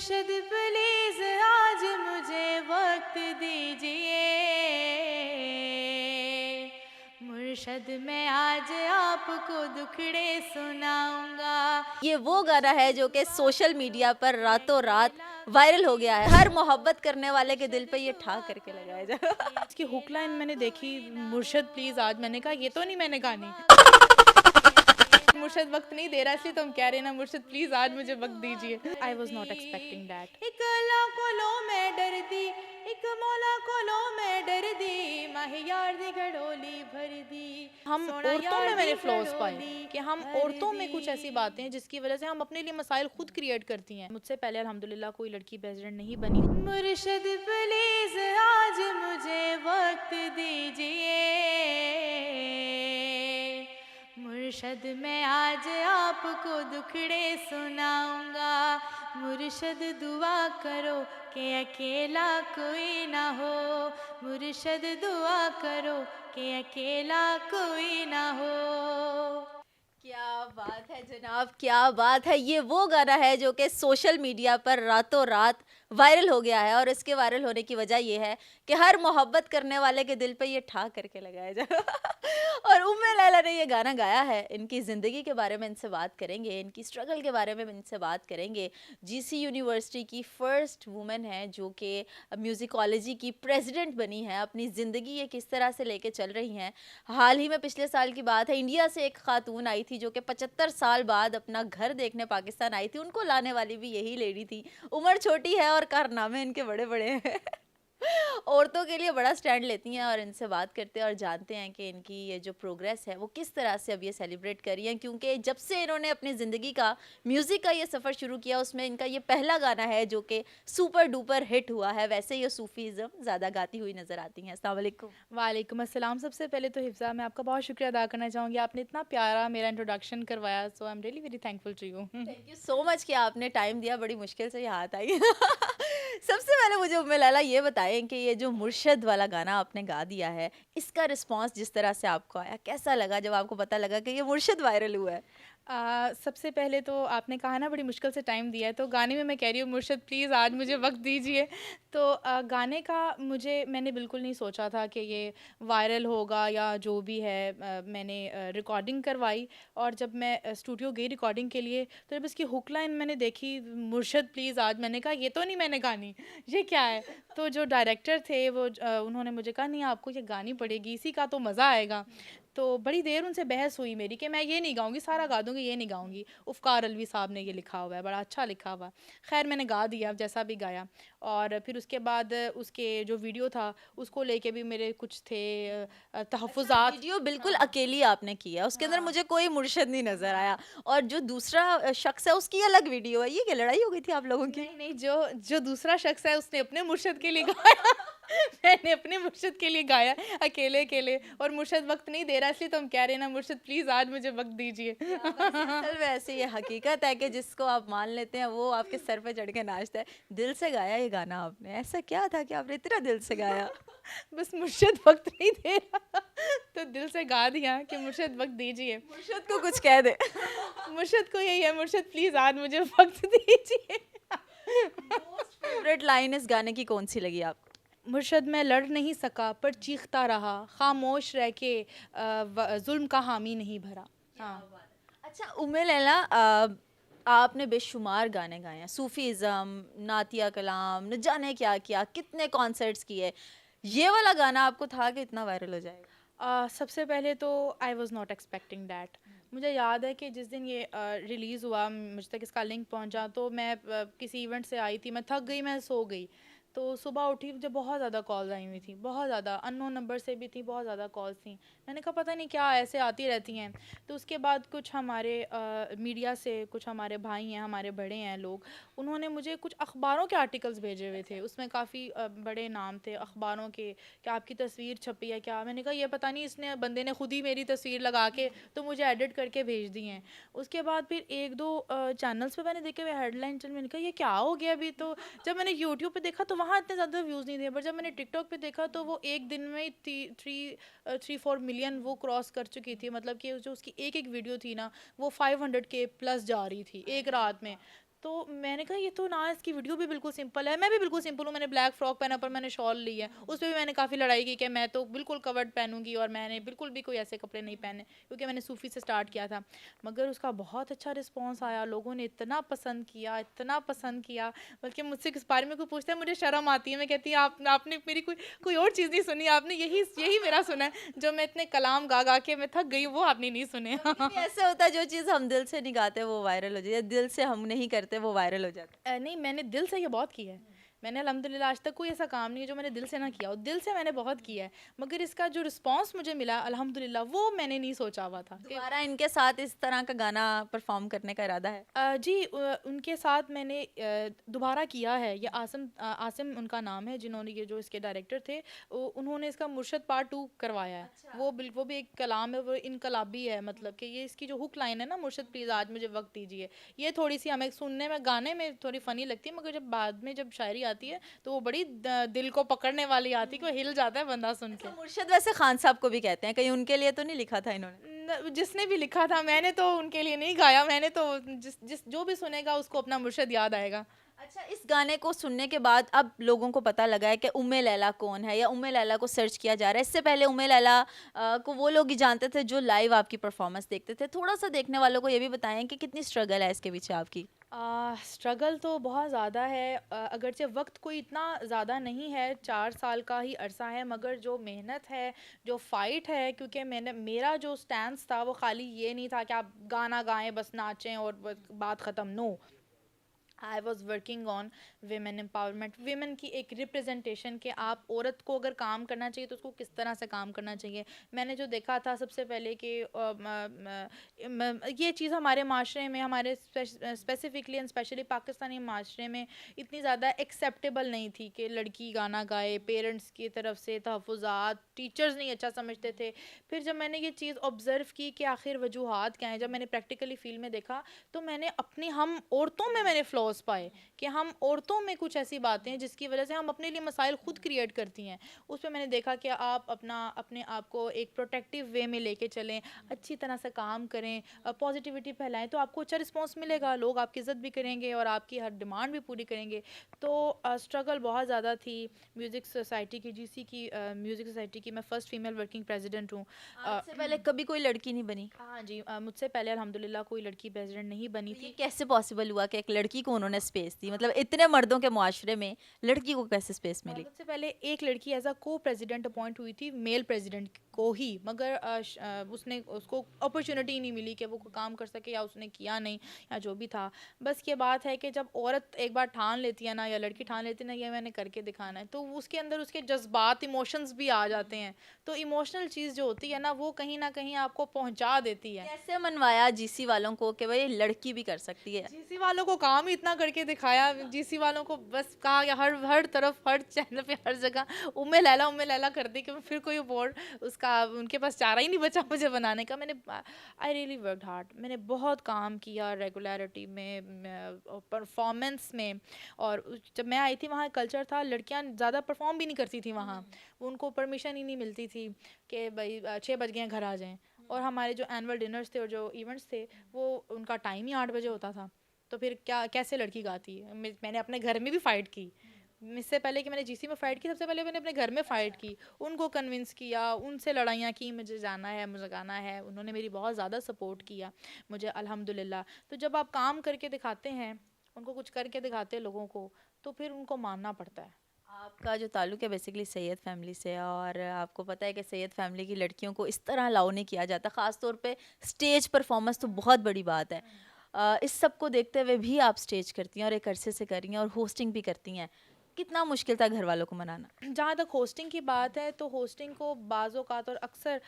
मुर्शद please आज मुझे वक्त दीजिए, मुर्शद मैं आज आपको दुखड़े सुनाऊंगा। ये वो गाना है जो कि सोशल मीडिया पर रातों रात वायरल हो गया है। हर मोहब्बत करने वाले के दिल पे ये ठा करके लगाया जाए। इसकी हुक लाइन मैंने देखी, मुर्शद प्लीज आज, मैंने कहा ये तो नहीं मैंने गानी। मुर्शद वक्त नहीं दे रहा इसलिए तो हम कह रहे हैं ना, मुर्शद प्लीज आज मुझे वक्त दीजिए। I was not expecting that. एक अल्लाह को लो मैं डरदी, एक मौला को लो मैं डरदी, माही यार दी घड़ोली भर दी। हम औरतों में मैंने फ्लॉज पाए कि हम औरतों में कुछ ऐसी बातें हैं जिसकी वजह से हम अपने लिए मसाइल खुद क्रिएट करती हैं। मुझसे पहले अल्हम्दुलिल्लाह कोई लड़की प्रेसिडेंट नहीं बनी। मुर्शद प्लीज आज मुझे वक्त दीजिए, मुर्शद मैं आज आपको दुखड़े सुनाऊंगा। मुर्शद दुआ करो कि अकेला कोई ना हो, मुर्शद दुआ करो कि अकेला कोई ना हो। क्या बात है जनाब, क्या बात है। ये वो गाना है जो कि सोशल मीडिया पर रातों रात वायरल हो गया है और इसके वायरल होने की वजह ये है कि हर मोहब्बत करने वाले के दिल पे ये ठा करके लगाया जाए। और उम्मे लैला ने ये गाना गाया है। इनकी ज़िंदगी के बारे में इनसे बात करेंगे, इनकी स्ट्रगल के बारे में इनसे बात करेंगे। जीसी यूनिवर्सिटी की फ़र्स्ट वुमेन है जो कि म्यूज़िकोलॉजी की प्रेसिडेंट बनी है। अपनी ज़िंदगी ये किस तरह से लेके चल रही हैं। हाल ही में पिछले साल की बात है, इंडिया से एक खातून आई थी जो कि 75 साल बाद अपना घर देखने पाकिस्तान आई थी। उनको लाने वाली भी यही लेडी थी। उम्र छोटी है और कारनामे इनके बड़े बड़े हैं। औरतों के लिए बड़ा स्टैंड लेती हैं और इनसे बात करते हैं और जानते हैं कि इनकी ये जो प्रोग्रेस है वो किस तरह से अब ये सेलिब्रेट कर रही हैं, क्योंकि जब से इन्होंने अपनी ज़िंदगी का म्यूज़िक का ये सफ़र शुरू किया उसमें इनका ये पहला गाना है जो कि सुपर डुपर हिट हुआ है। वैसे ये सूफीज़म ज़्यादा गाती हुई नज़र आती हैं। अस्सलाम वालेकुम। वालेकुम अस्सलाम। सबसे पहले तो हिफ्ज़ा, मैं आपका बहुत शुक्रिया अदा करना चाहूँगी, आपने इतना प्यारा मेरा इंट्रोडक्शन करवाया। So I am really very thankful to you. Thank you so much कि आपने टाइम दिया, बड़ी मुश्किल से ये हाथ आई। सबसे पहले मुझे उम्मे लैला ये बताएं कि ये जो मुर्शद वाला गाना आपने गा दिया है, इसका रिस्पांस जिस तरह से आपको आया, कैसा लगा जब आपको पता लगा कि ये मुर्शद वायरल हुआ है? सबसे पहले तो आपने कहा ना बड़ी मुश्किल से टाइम दिया है, तो गाने में मैं कह रही हूँ मुर्शद प्लीज़ आज मुझे वक्त दीजिए। तो गाने का मैंने बिल्कुल नहीं सोचा था कि ये वायरल होगा या जो भी है। मैंने रिकॉर्डिंग करवाई और जब मैं स्टूडियो गई रिकॉर्डिंग के लिए तो जब इसकी हुक लाइन मैंने देखी, मुर्शद प्लीज़ आज, मैंने कहा ये तो नहीं मैंने गानी, ये क्या है। तो जो डायरेक्टर थे वो उन्होंने मुझे कहा नहीं आपको ये गानी पड़ेगी, इसी का तो मज़ा आएगा। तो बड़ी देर उनसे बहस हुई मेरी कि मैं ये नहीं गाऊँगी, सारा गा दूँगी, ये नहीं गाऊँगी। उफ़कार अलवी साहब ने ये लिखा हुआ है, बड़ा अच्छा लिखा हुआ है। ख़ैर मैंने गा दिया जैसा भी गाया। और फिर उसके बाद उसके जो वीडियो था उसको लेके भी मेरे कुछ थे तहफ़्फ़ुज़ात। वीडियो बिल्कुल हाँ, अकेली आपने किया, उसके अंदर हाँ, मुझे कोई मुर्शद नहीं नज़र हाँ। आया। और जो दूसरा शख्स है उसकी अलग वीडियो है। ये क्या लड़ाई हो गई थी आप लोगों की? नहीं, नहीं, जो जो दूसरा शख़्स है उसने अपने मुर्शिद के लिए गाया। मैंने अपने मुर्शिद के लिए गाया अकेले-अकेले, और मुर्शिद वक़्त नहीं दे रहा इसलिए तो हम कह रहे हैं ना, मुर्शिद प्लीज़ आज मुझे वक़्त दीजिए। असल में ऐसे ये हकीकत है कि जिसको आप मान लेते हैं वो आपके सर पे चढ़ के नाचता है। दिल से गाया ये गाना आपने, ऐसा क्या था कि आपने इतना दिल से गाया? बस मुर्शिद वक़्त नहीं दे रहा तो दिल से गा दिया कि मुर्शिद वक़्त दीजिए। मुर्शद को कुछ कह दे। मुर्शिद को यही है, मुर्शिद प्लीज़ आज मुझे वक़्त दीजिए। मोस्ट फेवरेट लाइन इस गाने की कौन सी लगी आपको? मुर्शद मैं लड़ नहीं सका पर चीखता रहा, खामोश रह के ज़ुल्म का हामी नहीं भरा। हाँ। अच्छा उम्मे लैला, आपने बेशुमार गाने गाए हैं, सूफीज़्म, नातिया कलाम, न जाने क्या किया, कितने कॉन्सर्ट्स किए। ये वाला गाना आपको था कि इतना वायरल हो जाएगा? सबसे पहले तो I was not expecting that. मुझे याद है कि जिस दिन ये रिलीज़ हुआ, मुझ तक इसका लिंक पहुंचा, तो मैं किसी इवेंट से आई थी, मैं थक गई, मैं सो गई। तो सुबह उठी, मुझे बहुत ज़्यादा कॉल्स आई हुई थी, बहुत ज़्यादा अननोन नंबर से भी थी, बहुत ज़्यादा कॉल्स थी। मैंने कहा पता नहीं क्या ऐसे आती रहती हैं। तो उसके बाद कुछ हमारे मीडिया से, कुछ हमारे भाई हैं, हमारे बड़े हैं लोग, उन्होंने मुझे कुछ अखबारों के आर्टिकल्स भेजे हुए थे। उसमें काफ़ी बड़े नाम थे अखबारों के कि आपकी तस्वीर छपी है क्या। मैंने कहा ये पता नहीं, इसने बंदे ने खुद ही मेरी तस्वीर लगा के तो मुझे एडिट करके भेज दी हैं। उसके बाद फिर एक दो चैनल्स पे मैंने देखे हुए हेडलाइन, मैंने कहा ये क्या हो गया अभी। तो जब मैंने यूट्यूब पे देखा तो वहाँ इतने ज़्यादा व्यूज़ नहीं थे, पर जब मैंने टिकटॉक पे देखा तो वो एक दिन में 3-4 मिलियन वो क्रॉस कर चुकी थी। मतलब कि जो उसकी एक एक वीडियो थी ना, वो 500 के प्लस जा रही थी एक रात में। तो मैंने कहा ये तो ना, इसकी वीडियो भी बिल्कुल सिंपल है, मैं भी बिल्कुल सिंपल हूँ, मैंने ब्लैक फ्रॉक पहना पर मैंने शॉल ली है, उस पर भी मैंने काफ़ी लड़ाई की कि मैं तो बिल्कुल कवर्ड पहनूंगी और मैंने बिल्कुल भी कोई ऐसे कपड़े नहीं पहने, क्योंकि मैंने सूफ़ी से स्टार्ट किया था। मगर उसका बहुत अच्छा रिस्पॉन्स आया, लोगों ने इतना पसंद किया, इतना पसंद किया, बल्कि मुझसे इस बारे में कोई पूछता है मुझे शर्म आती है, मैं कहती हूँ आपने मेरी कोई कोई और चीज़ नहीं सुनी, आपने यही यही मेरा सुना है, जो मैं इतने कलाम गा गा के मैं थक गई हूँ, वो आपने नहीं सुने। कभी भी ऐसा होता है जो चीज़ हम दिल से नहीं गाते वो वायरल हो जाती है, दिल से हम नहीं करते वो वायरल हो जाता नहीं, मैंने दिल से ये बहुत किया है। मैंने अल्हम्दुलिल्लाह आज तक कोई ऐसा काम नहीं है जो मैंने दिल से ना किया हो, दिल से मैंने बहुत किया है, मगर इसका जो रिस्पॉन्स मुझे मिला अल्हम्दुलिल्लाह, वो मैंने नहीं सोचा हुआ था है। कि दोबारा इनके साथ इस तरह का गाना परफॉर्म करने का इरादा है? जी, उनके साथ मैंने दोबारा किया है। ये आसिम उनका नाम है, जिन्होंने ये जो इसके डायरेक्टर थे, उन्होंने इसका मुर्शद पार्ट 2 करवाया है। अच्छा। वो भी एक कलाम है, वो इनकलाबी है, मतलब कि ये इसकी जो हुक लाइन है ना, मुर्शद प्लीज़ आज मुझे वक्त दीजिए, ये थोड़ी सी हमें सुनने में, गाने में थोड़ी फ़नी लगती है, मगर जब बाद में जब शायरी आती है तो वो बड़ी दिल को पकड़ने वाली आती है कि वो हिल जाता है बंदा सुन अच्छा, के। मुर्शद वैसे खान साहब को भी कहते हैं, कहीं उनके लिए तो नहीं लिखा था इन्होंने? जिसने भी लिखा था, मैंने तो उनके लिए नहीं गाया, मैंने तो जिस जिस जो भी सुनेगा उसको अपना मुर्शद याद आएगा। अच्छा, इस गाने को सुनने के बाद अब लोगों को पता लगा है कि उम्मे लैला कौन है, या उम्मे लैला को सर्च किया जा रहा है। इससे पहले उम्मे लैला को वो लोग ही जानते थे जो लाइव आपकी परफॉर्मेंस देखते थे। थोड़ा सा देखने वालों को ये भी बताएं कि कितनी स्ट्रगल है इसके पीछे आपकी? स्ट्रगल तो बहुत ज़्यादा है, अगरचे वक्त कोई इतना ज़्यादा नहीं है, 4 साल का ही अरसा है, मगर जो मेहनत है, जो फ़ाइट है, क्योंकि मेरा जो स्टैंस था वो खाली ये नहीं था कि आप गाना गाएं बस नाचें और बस बात ख़त्म, no, I was working on women empowerment, women की एक रिप्रेजेंटेशन, कि आप औरत को अगर काम करना चाहिए तो उसको किस तरह से काम करना चाहिए। मैंने जो देखा था सबसे पहले कि ये चीज़ हमारे माशरे में, हमारे स्पेसिफिकली एंड स्पेशली पाकिस्तानी माशरे में इतनी ज़्यादा एक्सेप्टेबल नहीं थी कि लड़की गाना गाए, पेरेंट्स की तरफ से तहफ़्फ़ुज़ात, टीचर्स नहीं अच्छा समझते थे। फिर जब मैंने ये चीज़ ऑब्ज़र्व की कि आखिर वजूहात क्या हैं, जब मैंने प्रैक्टिकली फील्ड में देखा, तो मैंने अपनी, हम औरतों में मैंने फ्लॉज पाए, कि हम औरतों में कुछ ऐसी बातें हैं जिसकी वजह से हम अपने लिए मसाइल खुद क्रिएट करती हैं। उस पे मैंने देखा कि आप अपने आप को एक प्रोटेक्टिव वे में लेके चलें, अच्छी तरह से काम करें, पॉजिटिविटी फैलाएं, तो आपको अच्छा रिस्पॉन्स मिलेगा, लोग आपकी इज़्ज़त भी करेंगे और आपकी हर डिमांड भी पूरी करेंगे। तो स्ट्रगल बहुत ज़्यादा थी। म्यूज़िक सोसाइटी की, जीसी की, म्यूज़िक सोसाइटी की मैं फ़र्स्ट फीमेल वर्किंग प्रेसिडेंट हूँ। आज से पहले कभी कोई लड़की नहीं बनी? हाँ जी, मुझसे पहले अल्हम्दुलिल्लाह कोई लड़की प्रेसिडेंट नहीं बनी तो ये थी। कैसे पॉसिबल हुआ कि एक लड़की को उन्होंने स्पेस दी? मतलब इतने मर्दों के मुआशरे में लड़की को कैसे स्पेस मिली? सबसे पहले एक लड़की एज अ को प्रेसिडेंट अपॉइंट हुई थी, मेल प्रेसिडेंट को ही, मगर उसने, उसको अपॉर्चुनिटी नहीं मिली कि वो कोई काम कर सके, या उसने किया नहीं, या जो भी था। बस ये बात है कि जब औरत एक बार ठान लेती है ना, या लड़की ठान लेती है ना, ये मैंने करके दिखाना है, तो उसके अंदर उसके जज्बात, इमोशंस भी आ जाते हैं। तो इमोशनल चीज़ जो होती है ना, वो कहीं ना कहीं आपको पहुंचा देती है। कैसे मनवाया जीसी वालों को कि भाई लड़की भी कर सकती है? जीसी वालों को काम ही इतना करके दिखाया, जीसी वालों को बस कहा कि हर हर तरफ, हर चैनल पे, हर जगह उम्मे लैला कर दी, कि फिर कोई अवार्ड उसका, उनके पास चारा ही नहीं बचा मुझे बनाने का। मैंने, आई रियली वर्कड हार्ड, मैंने बहुत काम किया रेगुलरिटी में, परफॉर्मेंस में। और जब मैं आई थी वहाँ कल्चर था, लड़कियाँ ज़्यादा परफॉर्म भी नहीं करती थी वहाँ, उनको परमिशन ही नहीं मिलती थी कि भाई 6 बज गए हैं घर आ जाएँ। और हमारे जो एनुअल डिनर्स थे और जो इवेंट्स थे, वो उनका टाइम ही 8 बजे होता था। तो फिर क्या, कैसे लड़की गाती है? मैंने अपने घर में भी फ़ाइट की। इससे पहले कि मैंने जीसी में फ़ाइट की, सबसे पहले मैंने अपने घर में फ़ाइट की, उनको कन्विंस किया, उनसे लड़ाइयाँ की, मुझे जाना है, मुझे गाना है। उन्होंने मेरी बहुत ज़्यादा सपोर्ट किया मुझे, अल्हम्दुलिल्लाह। तो जब आप काम करके दिखाते हैं, उनको कुछ करके दिखाते हैं लोगों को, तो फिर उनको मानना पड़ता है। आपका जो ताल्लुक है बेसिकली सैयद फैमिली से, और आपको पता है कि सैयद फैमिली की लड़कियों को इस तरह अलाउ नहीं किया जाता, ख़ास तौर पे स्टेज परफॉर्मेंस तो बहुत बड़ी बात है। इस सब को देखते हुए भी आप स्टेज करती हैं और एक अरसे से कर रही हैं और होस्टिंग भी करती हैं। कितना मुश्किल था घर वालों को मनाना? जहाँ तक होस्टिंग की बात है, तो होस्टिंग को बाज़ औक़ात और अक्सर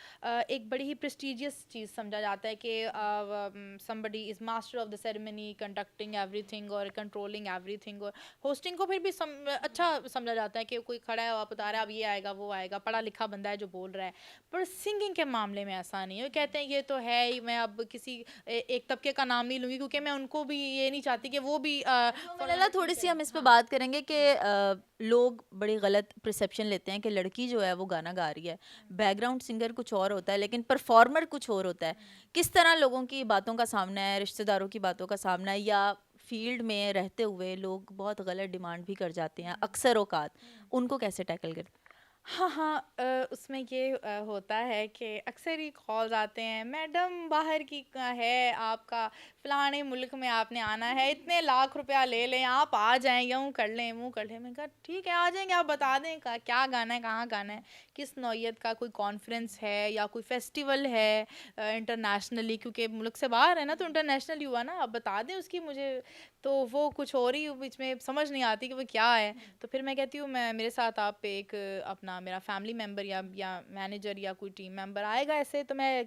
एक बड़ी ही प्रेस्टिजियस चीज़ समझा जाता है कि somebody is master of the ceremony, conducting everything और कंट्रोलिंग एवरीथिंग। और होस्टिंग को फिर भी अच्छा समझा जाता है कि कोई खड़ा है, आप बता रहे हैं अब ये आएगा वो आएगा, पढ़ा लिखा बंदा है जो बोल रहा है। पर सिंगिंग के मामले में ऐसा नहीं है। वो कहते हैं ये तो है ही, मैं अब किसी एक तबके का नाम नहीं लूँगी, क्योंकि मैं उनको भी ये नहीं चाहती कि वो भी मलाला, थोड़ी सी हम इस पे बात करेंगे कि लोग बड़ी गलत परसेप्शन लेते हैं कि लड़की जो है वो गाना गा रही है, बैकग्राउंड सिंगर कुछ और होता है लेकिन परफॉर्मर कुछ और होता है। किस तरह लोगों की बातों का सामना है, रिश्तेदारों की बातों का सामना है, या फील्ड में रहते हुए लोग बहुत गलत डिमांड भी कर जाते हैं अक्सर औकात, उनको कैसे टैकल करते हाँ, हाँ। उसमें ये होता है कि अक्सर ही कॉल्स आते हैं, मैडम बाहर की है आपका, फ़लाने मुल्क में आपने आना है, इतने लाख रुपया ले लें, आप आ जाएँ, यूँ कर लें, वो कर लें। मैंने कहा ठीक है, आ जाएँगे, आप बता दें क्या गाना है, कहाँ गाना है, किस नौइयत का कोई कॉन्फ्रेंस है या कोई फेस्टिवल है इंटरनेशनली, क्योंकि मुल्क से बाहर है ना, तो इंटरनेशनल ही हुआ ना, आप बता दें उसकी मुझे। तो वो कुछ और ही बीच में समझ नहीं आती कि वो क्या है। तो फिर मैं कहती हूँ मैं मेरे साथ आप एक अपना मेरा फैमिली मेम्बर या मैनेजर या कोई टीम मेम्बर आएगा ऐसे, तो मैं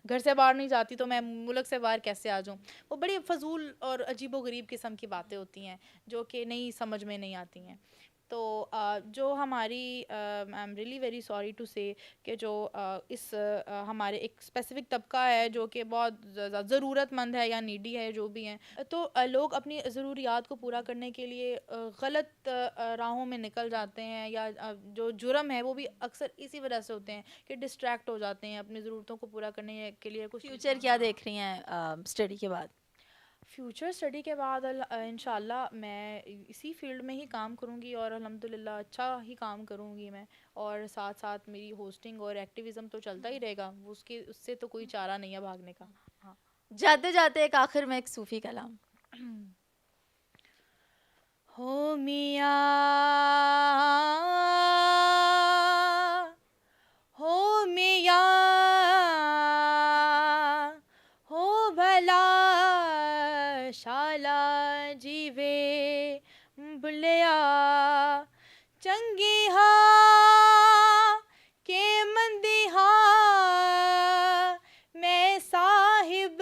घर से बाहर नहीं जाती, तो मैं मुल्क से बाहर कैसे आ जाऊँ। वो बड़ी फजूल और अजीबो गरीब किस्म की बातें होती हैं जो कि नहीं समझ में नहीं आती हैं। तो जो हमारी I am really very sorry to say कि जो हमारे एक स्पेसिफिक तबका है जो कि बहुत ज़रूरतमंद है या नीडी है जो भी हैं, तो लोग अपनी ज़रूरियात को पूरा करने के लिए गलत राहों में निकल जाते हैं, या जो जुर्म है वो भी अक्सर इसी वजह से होते हैं कि डिस्ट्रैक्ट हो जाते हैं अपनी ज़रूरतों को पूरा करने के लिए कुछ फ्यूचर क्या देख रही हैं स्टडी के बाद? फ्यूचर स्टडी के बाद इंशाल्लाह मैं इसी फील्ड में ही काम करूँगी और अल्हम्दुलिल्लाह अच्छा ही काम करूँगी मैं। और साथ साथ मेरी होस्टिंग और एक्टिविज़्म तो चलता ही रहेगा, वो उसके उससे तो कोई चारा नहीं है भागने का। हाँ। जाते जाते एक आखिर में एक सूफी कलाम। हो मियाँ, हो मियाँ, हो भला शाला जीवे बुलिया, चंगी हा के मंदी हा, मैं साहिब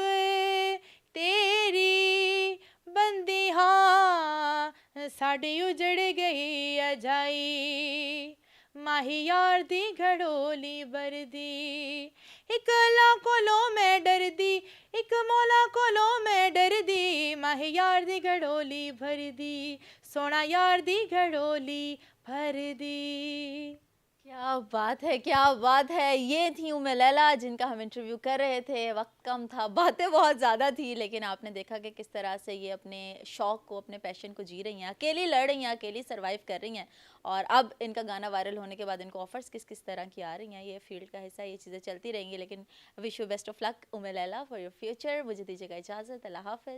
तेरी बंदी हाँ, साड़ी उजड़ गई अजाई, माही यार दी घड़ोली बरदी, एक अल्लाह कोलो मैं डरदी, एक मौला कोलो मैं डरदी, माही यार दी घड़ोली भर दी, सोना यार दी घड़ोली भर दी। क्या बात है, क्या बात है। ये थी उम्मे लैला जिनका हम इंटरव्यू कर रहे थे। वक्त कम था, बातें बहुत ज़्यादा थी, लेकिन आपने देखा कि किस तरह से ये अपने शौक़ को, अपने पैशन को जी रही हैं, अकेली लड़ रही हैं, अकेली सर्वाइव कर रही हैं। और अब इनका गाना वायरल होने के बाद इनको ऑफर्स किस किस तरह की आ रही हैं, ये फील्ड का हिस्सा, ये चीज़ें चलती रहेंगी। लेकिन wish you best of luck Umme Laila for your future. मुझे दीजिएगा इजाज़त। अल्लाह हाफ़िज़।